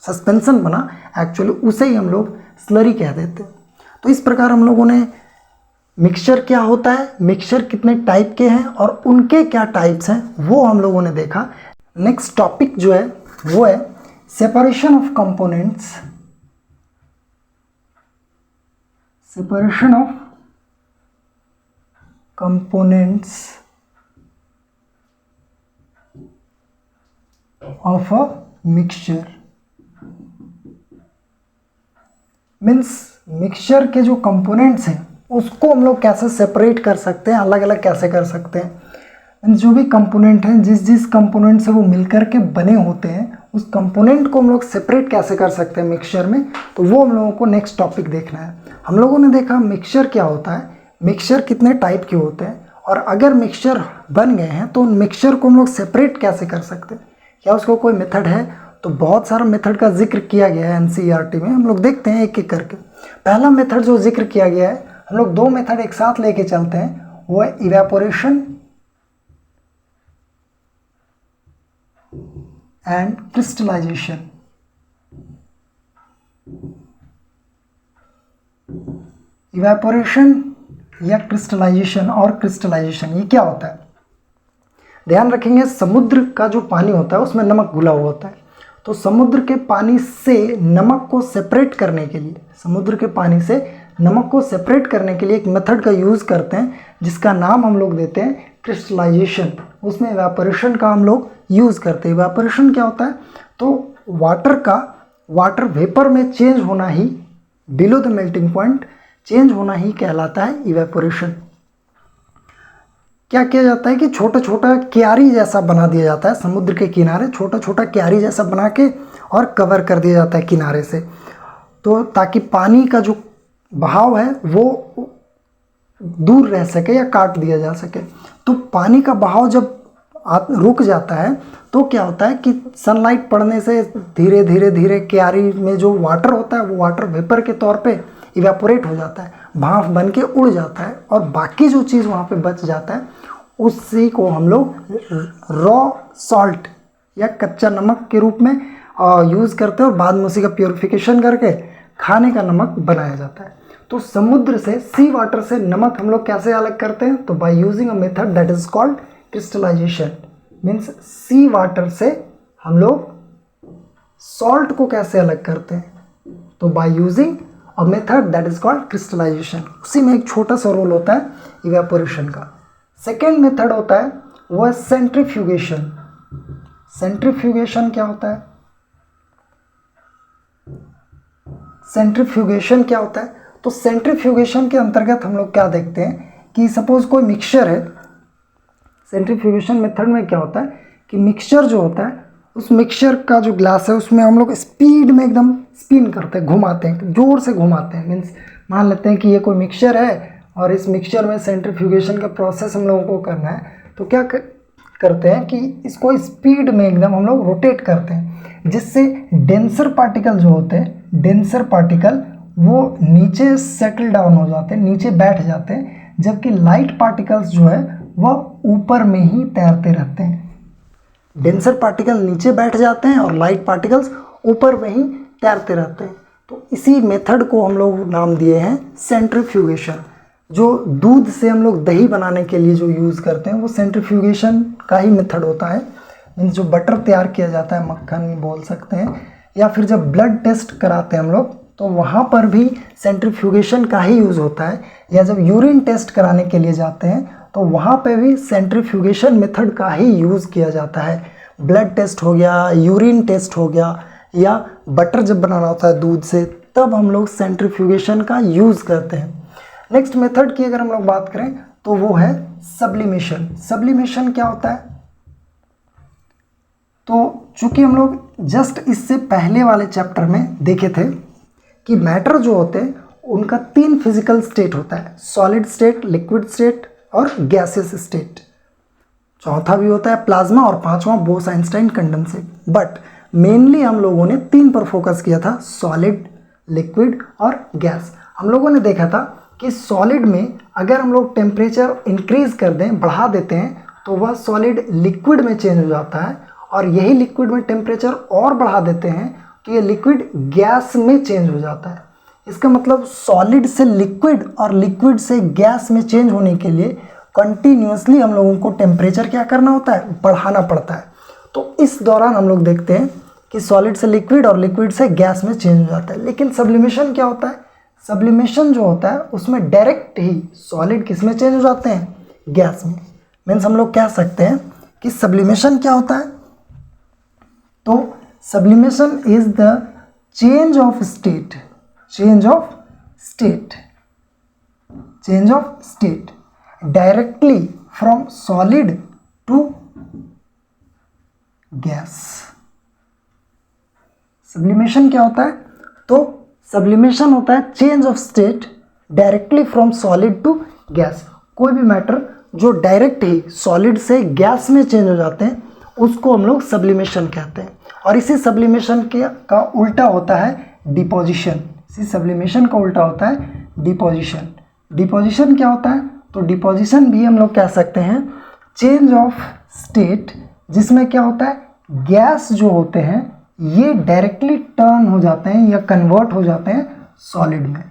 सस्पेंशन बना, एक्चुअली उसे ही हम लोग स्लरी कह देते हैं। तो इस प्रकार हम लोगों ने मिक्सचर क्या होता है, मिक्सचर कितने टाइप के हैं और उनके क्या टाइप्स हैं वो हम लोगों ने देखा। नेक्स्ट टॉपिक जो है वो है separation of components, separation of components of a mixture. Means mixture के जो कंपोनेंट्स हैं उसको हम लोग कैसे सेपरेट कर सकते हैं, अलग अलग कैसे कर सकते हैं। जो भी कंपोनेंट हैं, जिस कंपोनेंट से वो मिलकर के बने होते हैं, उस कंपोनेंट को हम लोग सेपरेट कैसे कर सकते हैं मिक्सचर में, तो वो हम लोगों को नेक्स्ट टॉपिक देखना है। हम लोगों ने देखा मिक्सचर क्या होता है, मिक्सचर कितने टाइप के होते हैं, और अगर मिक्सचर बन गए हैं तो उन मिक्सचर को हम लोग सेपरेट कैसे कर सकते हैं, क्या उसको कोई मेथड है। तो बहुत सारा मेथड का जिक्र किया गया है एनसीईआरटी में, हम लोग देखते हैं एक एक करके। पहला मेथड जो जिक्र किया गया है, हम लोग दो मेथड एक साथ लेके चलते हैं, वो है इवेपोरेशन एंड क्रिस्टलाइजेशन। इवेपोरेशन या क्रिस्टलाइजेशन, और क्रिस्टलाइजेशन ये क्या होता है? ध्यान रखेंगे, समुद्र का जो पानी होता है उसमें नमक घुला हुआ होता है, तो समुद्र के पानी से नमक को सेपरेट करने के लिए, समुद्र के पानी से नमक को सेपरेट करने के लिए एक मेथड का यूज़ करते हैं जिसका नाम हम लोग देते हैं क्रिस्टलाइजेशन। उसमें इवेपोरेशन का हम लोग यूज़ करते हैं। इवेपोरेशन क्या होता है? तो वाटर वेपर में चेंज होना ही, below the melting point change होना ही कहलाता है इवेपोरेशन। क्या किया जाता है कि छोटा छोटा क्यारी जैसा बना दिया जाता है समुद्र के किनारे, छोटा छोटा क्यारी जैसा बना के और कवर कर दिया जाता है किनारे से, तो ताकि पानी का जो बहाव है वो दूर रह सके या काट दिया जा सके। तो पानी का बहाव जब रुक जाता है तो क्या होता है कि सनलाइट पड़ने से धीरे धीरे धीरे क्यारी में जो वाटर होता है वो वाटर वेपर के तौर पे इवेपोरेट हो जाता है, भाप बन के उड़ जाता है, और बाकी जो चीज़ वहाँ पे बच जाता है उसी को हम लोग रॉ सॉल्ट या कच्चा नमक के रूप में यूज़ करते हैं, और बाद में उसी का प्योरिफिकेशन करके खाने का नमक बनाया जाता है। तो समुद्र से, सी वाटर से नमक हम लोग कैसे अलग करते हैं? तो by using a method that is called crystallization. Means sea water से हम लोग सॉल्ट को कैसे अलग करते हैं? तो by using a method that is called crystallization. उसी में एक छोटा सा रोल होता है इवेपोरेशन का। सेकेंड मेथड होता है वो है सेंट्रीफ्यूगेशन। सेंट्रीफ्यूगेशन क्या होता है? सेंट्रीफ्यूगेशन क्या होता है? तो सेंट्रीफ्यूगेशन के अंतर्गत हम लोग क्या देखते हैं कि सपोज कोई मिक्सचर है। सेंट्रीफ्यूगेशन मेथड में क्या होता है कि मिक्सचर जो होता है, उस मिक्सचर का जो ग्लास है उसमें हम लोग स्पीड में एकदम स्पिन करते हैं, घुमाते हैं, जोर से घुमाते हैं। मीन्स मान लेते हैं कि ये कोई मिक्सचर है और इस मिक्सचर में सेंट्रीफ्यूगेशन का प्रोसेस हम लोगों को करना है, तो क्या करते हैं कि इसको स्पीड में एकदम हम लोग रोटेट करते हैं, जिससे डेंसर पार्टिकल जो होते हैं, डेंसर पार्टिकल वो नीचे सेटल डाउन हो जाते हैं, नीचे बैठ जाते हैं, जबकि लाइट पार्टिकल्स जो है वह ऊपर में ही तैरते रहते हैं। डेंसर पार्टिकल नीचे बैठ जाते हैं और लाइट पार्टिकल्स ऊपर में ही तैरते रहते हैं। तो इसी मेथड को हम लोग नाम दिए हैं सेंट्रीफ्यूगेशन। जो दूध से हम लोग दही बनाने के लिए जो यूज़ करते हैं वो सेंट्रीफ्यूगेशन का ही मेथड होता है। मीन्स जो बटर तैयार किया जाता है, मक्खन बोल सकते हैं, या फिर जब ब्लड टेस्ट कराते हैं हम लोग तो वहाँ पर भी सेंट्रीफ्यूगेशन का ही यूज़ होता है, या जब यूरिन टेस्ट कराने के लिए जाते हैं तो वहाँ पे भी सेंट्रीफ्यूगेशन मेथड का ही यूज़ किया जाता है। ब्लड टेस्ट हो गया, यूरिन टेस्ट हो गया, या बटर जब बनाना होता है दूध से, तब हम लोग सेंट्रीफ्यूगेशन का यूज़ करते हैं। नेक्स्ट मेथड की अगर हम लोग बात करें तो वो है सब्लिमेशन। सब्लिमेशन क्या होता है? तो चूंकि हम लोग जस्ट इससे पहले वाले चैप्टर में देखे थे कि मैटर जो होते हैं उनका 3 फिजिकल स्टेट होता है, सॉलिड स्टेट, लिक्विड स्टेट और गैसियस स्टेट। चौथा भी होता है प्लाज्मा, और पांचवा बोस-आइंस्टाइन कंडेंसेट। बट मेनली हम लोगों ने 3 पर फोकस किया था, सॉलिड, लिक्विड और गैस। हम लोगों ने देखा था कि सॉलिड में अगर हम लोग टेम्परेचर इंक्रीज कर दें, बढ़ा देते हैं, तो वह सॉलिड लिक्विड में चेंज हो जाता है, और यही लिक्विड में टेम्परेचर और बढ़ा देते हैं तो ये लिक्विड गैस में चेंज हो जाता है। इसका मतलब सॉलिड से लिक्विड और लिक्विड से गैस में चेंज होने के लिए कंटिन्यूसली हम लोगों को टेम्परेचर क्या करना होता है? बढ़ाना पड़ता है। तो इस दौरान हम लोग देखते हैं कि सॉलिड से लिक्विड और लिक्विड से गैस में चेंज हो जाता है। लेकिन सब्लिमेशन क्या होता है? सब्लिमेशन जो होता है उसमें डायरेक्ट ही सॉलिड किस में चेंज हो जाते हैं? गैस में। मीन्स हम लोग कह सकते हैं कि सब्लिमेशन क्या होता है? तो sublimation is the change of state, change of state, change of state directly from solid to gas. Sublimation क्या होता है? तो सब्लिमेशन होता है change of state directly from solid to gas. कोई भी मैटर जो डायरेक्ट ही सॉलिड से गैस में चेंज हो जाते हैं उसको हम लोग सब्लिमेशन कहते हैं। और इसी सब्लिमेशन के का उल्टा होता है डिपोजिशन। इसी सब्लिमेशन का उल्टा होता है डिपोजिशन। डिपोजिशन क्या होता है? तो डिपोजिशन भी हम लोग कह सकते हैं चेंज ऑफ स्टेट, जिसमें क्या होता है गैस जो होते हैं ये डायरेक्टली टर्न हो जाते हैं या कन्वर्ट हो जाते हैं सॉलिड में,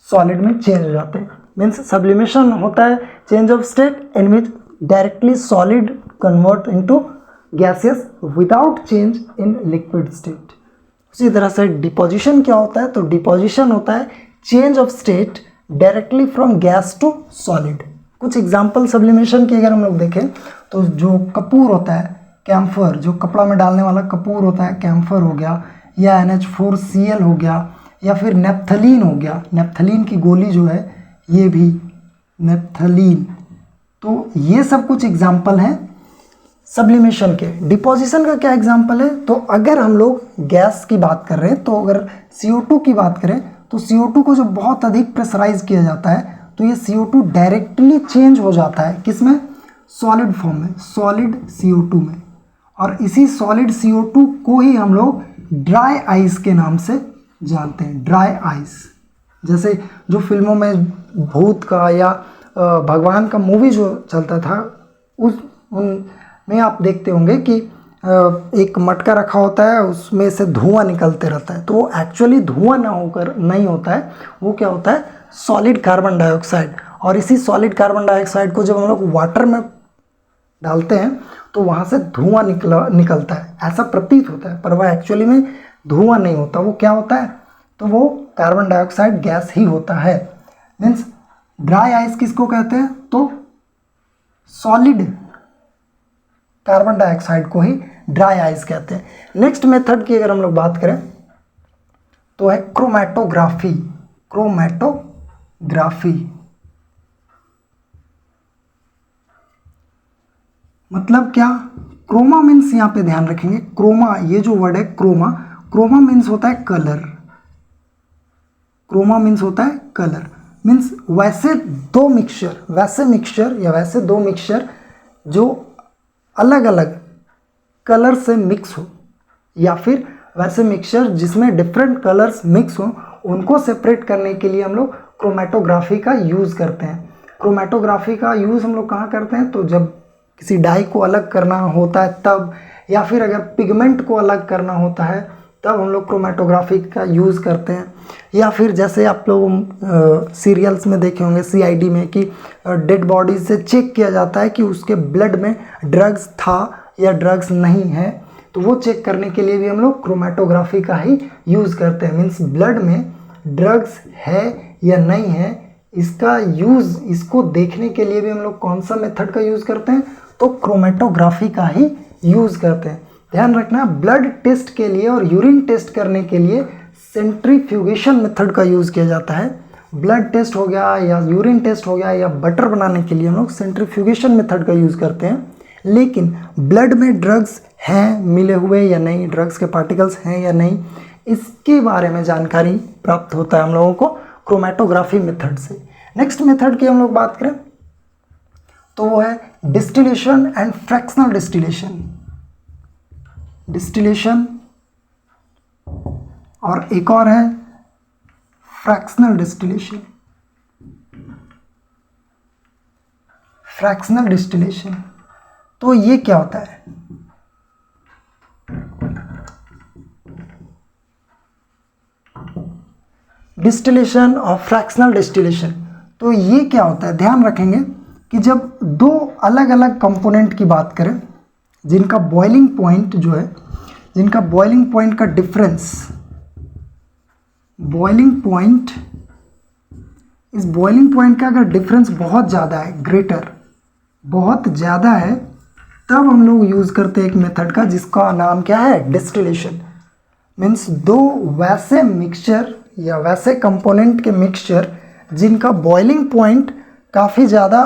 सॉलिड में चेंज हो जाते हैं। मीन्स सब्लिमेशन होता है change of state in which directly solid convert into gases without change in liquid state. उसी तरह से डिपोजिशन क्या होता है? तो डिपोजिशन होता है change of state directly from gas to solid. कुछ एग्जांपल सब्लिमेशन की अगर हम लोग देखें तो जो कपूर होता है, कैम्फर, जो कपड़ा में डालने वाला कपूर होता है, कैम्फर हो गया, या NH4Cl हो गया, या फिर नेप्थलीन हो गया। नेप्थलीन की गोली जो है ये भी नेप्थलीन। तो ये सब कुछ एग्जाम्पल हैं सब्लिमेशन के। डिपोजिशन का क्या एग्जाम्पल है? तो अगर हम लोग गैस की बात कर रहे हैं, तो अगर CO2 की बात करें तो CO2 को जो बहुत अधिक प्रेशराइज किया जाता है तो ये CO2 डायरेक्टली चेंज हो जाता है किसमें? सॉलिड फॉर्म में, सॉलिड CO2 में। और इसी सॉलिड CO2 को ही हम लोग ड्राई आइस के नाम से जानते हैं, ड्राई आइस। जैसे जो फिल्मों में भूत का या भगवान का मूवी जो चलता था उनमें आप देखते होंगे कि एक मटका रखा होता है, उसमें से धुआं निकलते रहता है। तो वो एक्चुअली धुआं ना होकर नहीं होता है, वो क्या होता है सॉलिड कार्बन डाइऑक्साइड। और इसी सॉलिड कार्बन डाइऑक्साइड को जब हम लोग वाटर में डालते हैं तो वहाँ से धुआं निकलता है, ऐसा प्रतीत होता है, पर वह एक्चुअली में धुआं नहीं होता। वो क्या होता है? तो वो कार्बन डाइऑक्साइड गैस ही होता है। मीन्स ड्राई आइस किसको कहते हैं? तो सॉलिड कार्बन डाइऑक्साइड को ही ड्राई आइस कहते हैं। नेक्स्ट मेथड की अगर हम लोग बात करें तो है क्रोमैटोग्राफी। क्रोमैटोग्राफी मतलब क्या? क्रोमा मीन्स यहाँ पे ध्यान रखेंगे, क्रोमा, ये जो वर्ड है क्रोमा, क्रोमा मीन्स होता है कलर। क्रोमा मीन्स होता है कलर। मीन्स वैसे दो मिक्सचर जो अलग अलग कलर से मिक्स हो, या फिर वैसे मिक्सचर जिसमें डिफरेंट कलर्स मिक्स हो, उनको सेपरेट करने के लिए हम लोग क्रोमैटोग्राफी का यूज़ करते हैं। क्रोमैटोग्राफी का यूज़ हम लोग कहाँ करते हैं? तो जब किसी डाई को अलग करना होता है तब, या फिर अगर पिगमेंट को अलग करना होता है तब हम लोग क्रोमैटोग्राफी का यूज़ करते हैं। या फिर जैसे आप लोग सीरियल्स में देखे होंगे CID में कि डेड बॉडी से चेक किया जाता है कि उसके ब्लड में ड्रग्स था या ड्रग्स नहीं है, तो वो चेक करने के लिए भी हम लोग क्रोमैटोग्राफी का ही यूज़ करते हैं। मीन्स ब्लड में ड्रग्स है या नहीं है, इसका यूज़, इसको देखने के लिए भी हम लोग कौन सा मेथड का यूज़ करते हैं? तो क्रोमैटोग्राफी का ही यूज़ करते हैं। ध्यान रखना, ब्लड टेस्ट के लिए और यूरिन टेस्ट करने के लिए सेंट्रीफ्यूगेशन मेथड का यूज़ किया जाता है। ब्लड टेस्ट हो गया या यूरिन टेस्ट हो गया या बटर बनाने के लिए हम लोग सेंट्रीफ्यूगेशन मेथड का यूज़ करते हैं। लेकिन ब्लड में ड्रग्स हैं मिले हुए या नहीं, ड्रग्स के पार्टिकल्स हैं या नहीं, इसके बारे में जानकारी प्राप्त होता है हम लोगों को क्रोमैटोग्राफी मेथड से। नेक्स्ट मेथड की हम लोग बात करें तो वो है distillation and fractional distillation. Distillation और एक और है फ्रैक्शनल डिस्टिलेशन। फ्रैक्शनल डिस्टिलेशन तो ये क्या होता है? डिस्टिलेशन और फ्रैक्शनल डिस्टिलेशन तो ये क्या होता है? ध्यान रखेंगे कि जब दो अलग अलग कंपोनेंट की बात करें जिनका बॉइलिंग पॉइंट जो है, जिनका बॉइलिंग पॉइंट का डिफरेंस, बॉइलिंग पॉइंट, इस बॉइलिंग पॉइंट का अगर डिफरेंस बहुत ज़्यादा है, ग्रेटर, बहुत ज़्यादा है, तब हम लोग यूज़ करते हैं एक मेथड का जिसका नाम क्या है? डिस्टिलेशन। मीन्स दो वैसे मिक्सचर या वैसे कंपोनेंट के मिक्सचर जिनका बॉइलिंग पॉइंट काफ़ी ज़्यादा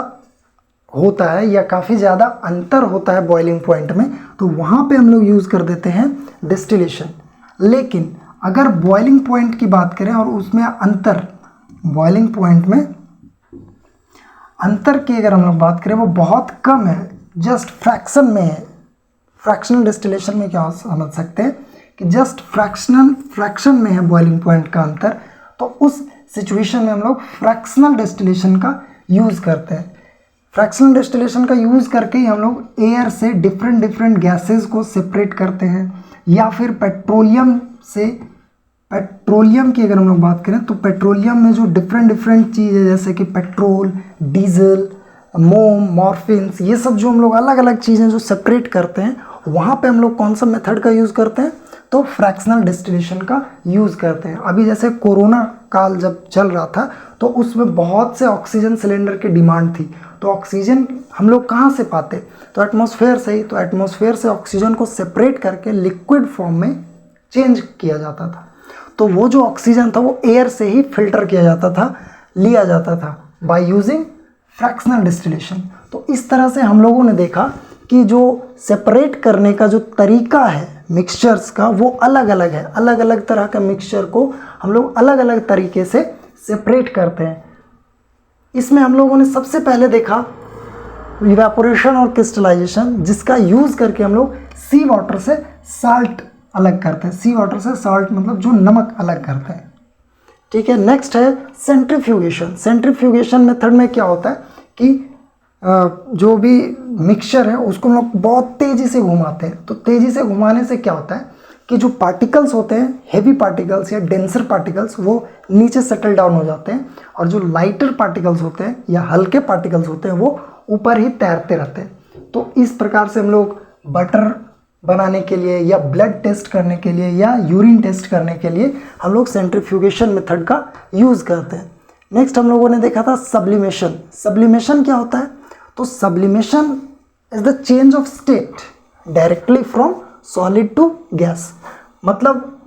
होता है या काफ़ी ज़्यादा अंतर होता है बॉइलिंग पॉइंट में, तो वहाँ पे हम लोग यूज़ कर देते हैं डिस्टिलेशन। लेकिन अगर बॉइलिंग पॉइंट की बात करें और उसमें अंतर, बॉइलिंग पॉइंट में अंतर की अगर हम लोग बात करें वो बहुत कम है, जस्ट फ्रैक्शन में है, फ्रैक्शनल डिस्टिलेशन में क्या समझ सकते हैं कि जस्ट फ्रैक्शन में है बॉइलिंग पॉइंट का अंतर, तो उस सिचुएशन में हम लोग फ्रैक्शनल डिस्टिलेशन का यूज़ करते हैं। फ्रैक्शनल डिस्टिलेशन का यूज़ करके ही हम लोग एयर से डिफरेंट गैसेस को सेपरेट करते हैं, या फिर पेट्रोलियम की अगर हम लोग बात करें तो पेट्रोलियम में जो डिफरेंट चीज़ें जैसे कि पेट्रोल, डीजल, मोम, मॉर्फिन्स, ये सब जो हम लोग अलग अलग चीज़ें जो सेपरेट करते हैं, वहाँ पे हम लोग कौन सा मेथड का यूज़ करते हैं, तो फ्रैक्शनल डिस्टिलेशन का यूज़ करते हैं। अभी जैसे कोरोना काल जब चल रहा था तो उसमें बहुत से ऑक्सीजन सिलेंडर की डिमांड थी, तो ऑक्सीजन हम लोग कहाँ से पाते, तो एटमॉस्फेयर से ही। तो एटमॉस्फेयर से ऑक्सीजन को सेपरेट करके लिक्विड फॉर्म में चेंज किया जाता था, तो वो जो ऑक्सीजन था वो एयर से ही फिल्टर किया जाता था, लिया जाता था बाय यूजिंग फ्रैक्शनल डिस्टिलेशन। तो इस तरह से हम लोगों ने देखा कि जो सेपरेट करने का जो तरीका है मिक्सचर्स का वो अलग अलग है। अलग अलग तरह का मिक्सचर को हम लोग अलग अलग तरीके से सेपरेट करते हैं। इसमें हम लोगों ने सबसे पहले देखा इवेपोरेशन और क्रिस्टलाइजेशन, जिसका यूज़ करके हम लोग सी वाटर से साल्ट अलग करते हैं। सी वाटर से साल्ट मतलब जो नमक अलग करते हैं, ठीक है। नेक्स्ट है सेंट्रीफ्यूगेशन। सेंट्रीफ्यूगेशन मेथड में क्या होता है कि जो भी मिक्सचर है उसको हम लोग बहुत तेज़ी से घुमाते हैं। तो तेज़ी से घुमाने से क्या होता है कि जो पार्टिकल्स होते हैं, हेवी पार्टिकल्स या डेंसर पार्टिकल्स, वो नीचे सेटल डाउन हो जाते हैं, और जो लाइटर पार्टिकल्स होते हैं या हल्के पार्टिकल्स होते हैं वो ऊपर ही तैरते रहते हैं। तो इस प्रकार से हम लोग बटर बनाने के लिए या ब्लड टेस्ट करने के लिए या यूरिन टेस्ट करने के लिए हम लोग सेंट्रीफ्यूगेशन मेथड का यूज़ करते हैं। नेक्स्ट हम लोगों ने देखा था सब्लिमेशन। सब्लिमेशन क्या होता है, तो sublimation is the change of state directly from solid to gas. मतलब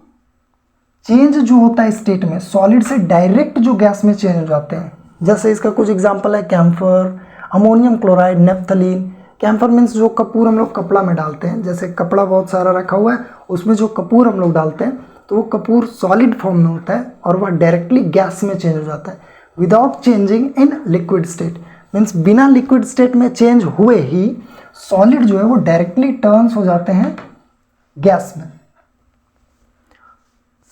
चेंज जो होता है स्टेट में, सॉलिड से डायरेक्ट जो गैस में चेंज हो जाते हैं। जैसे इसका कुछ एग्जांपल है camphor, ammonium chloride, naphthalene. Camphor means जो कपूर हम लोग कपड़ा में डालते हैं, जैसे कपड़ा बहुत सारा रखा हुआ है उसमें जो कपूर हम लोग डालते हैं तो वो कपूर सॉलिड फॉर्म में होता है और वह डायरेक्टली गैस में चेंज हो जाता है without changing in liquid state. Means बिना लिक्विड स्टेट में चेंज हुए ही सॉलिड जो है वो डायरेक्टली टर्न्स हो जाते हैं गैस में।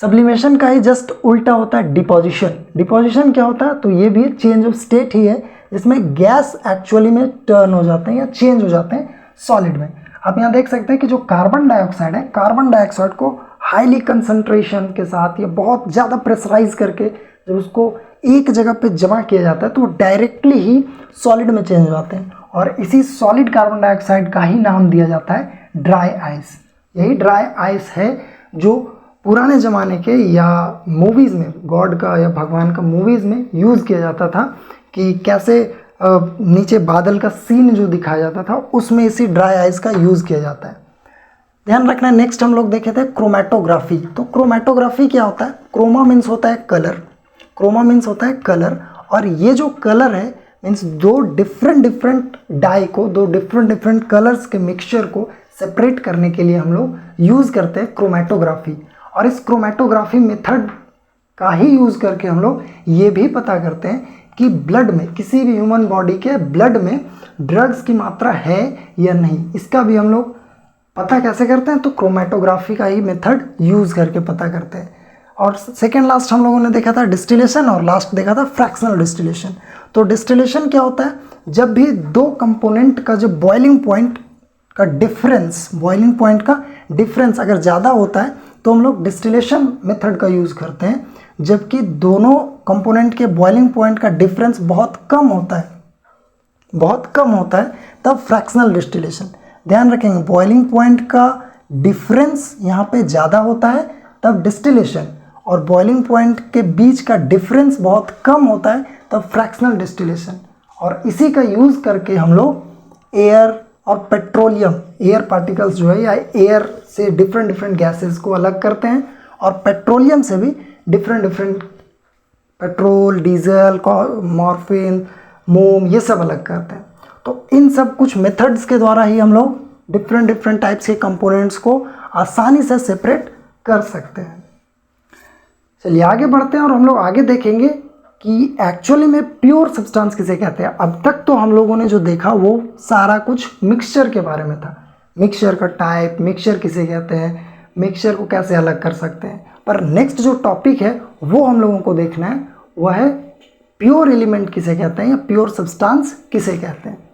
सब्लिमेशन का ही जस्ट उल्टा होता है डिपोजिशन। डिपोजिशन क्या होता है, तो ये भी चेंज ऑफ स्टेट ही है, जिसमें गैस एक्चुअली में टर्न हो जाते हैं या चेंज हो जाते हैं सॉलिड में। आप यहाँ देख सकते हैं कि जो कार्बन डाइऑक्साइड है, कार्बन डाइऑक्साइड को हाईली कंसंट्रेशन के साथ या बहुत ज़्यादा प्रेशराइज करके जब उसको एक जगह पे जमा किया जाता है तो वो डायरेक्टली ही सॉलिड में चेंज हो जाते हैं, और इसी सॉलिड कार्बन डाइऑक्साइड का ही नाम दिया जाता है ड्राई आइस। यही ड्राई आइस है जो पुराने ज़माने के या मूवीज़ में, गॉड का या भगवान का मूवीज़ में यूज़ किया जाता था कि कैसे नीचे बादल का सीन जो दिखाया जाता था उसमें इसी ड्राई आइस का यूज़ किया जाता है। ध्यान रखना है। नेक्स्ट हम लोग देखे थे क्रोमेटोग्राफी। तो क्रोमेटोग्राफी क्या होता है, क्रोमा मीन्स होता है कलर, क्रोमा मीन्स होता है कलर, और ये जो कलर है मीन्स दो डिफरेंट डाई को, दो डिफरेंट कलर्स के मिक्सचर को सेपरेट करने के लिए हम लोग यूज़ करते हैं क्रोमेटोग्राफी। और इस क्रोमेटोग्राफी मेथड का ही यूज़ करके हम लोग ये भी पता करते हैं कि ब्लड में, किसी भी ह्यूमन बॉडी के ब्लड में ड्रग्स की मात्रा है या नहीं। इसका भी हम लोग पता कैसे करते हैं, तो क्रोमेटोग्राफी का ही मेथड यूज़ करके पता करते हैं। और सेकेंड लास्ट हम लोगों ने देखा था डिस्टिलेशन, और लास्ट देखा था फ्रैक्शनल डिस्टिलेशन। तो डिस्टिलेशन क्या होता है, जब भी दो कंपोनेंट का जो बॉइलिंग पॉइंट का डिफरेंस, बॉइलिंग पॉइंट का डिफरेंस अगर ज़्यादा होता है तो हम लोग डिस्टिलेशन मेथड का यूज़ करते हैं, जबकि दोनों कंपोनेंट के बॉइलिंग पॉइंट का डिफरेंस बहुत कम होता है, तब फ्रैक्शनल डिस्टिलेशन। ध्यान रखेंगे, बॉइलिंग पॉइंट का डिफरेंस यहाँ पे ज़्यादा होता है तब डिस्टिलेशन, और बॉइलिंग पॉइंट के बीच का डिफरेंस बहुत कम होता है तब फ्रैक्शनल डिस्टिलेशन। और इसी का यूज़ करके हम लोग एयर और पेट्रोलियम, एयर पार्टिकल्स जो है या एयर से डिफरेंट गैसेस को अलग करते हैं, और पेट्रोलियम से भी डिफरेंट पेट्रोल, डीजल, मॉर्फिन, मोम, ये सब अलग करते हैं। तो इन सब कुछ मेथड्स के द्वारा ही हम लोग डिफरेंट टाइप्स के कंपोनेंट्स को आसानी से सेपरेट कर सकते हैं। चलिए आगे बढ़ते हैं और हम लोग आगे देखेंगे कि एक्चुअली में प्योर सब्सटेंस किसे कहते हैं। अब तक तो हम लोगों ने जो देखा वो सारा कुछ मिक्सचर के बारे में था, मिक्सचर का टाइप, मिक्सचर किसे कहते हैं, मिक्सचर को कैसे अलग कर सकते हैं। पर नेक्स्ट जो टॉपिक है वो हम लोगों को देखना है, वह है प्योर एलिमेंट किसे कहते हैं या प्योर सब्सटेंस किसे कहते हैं।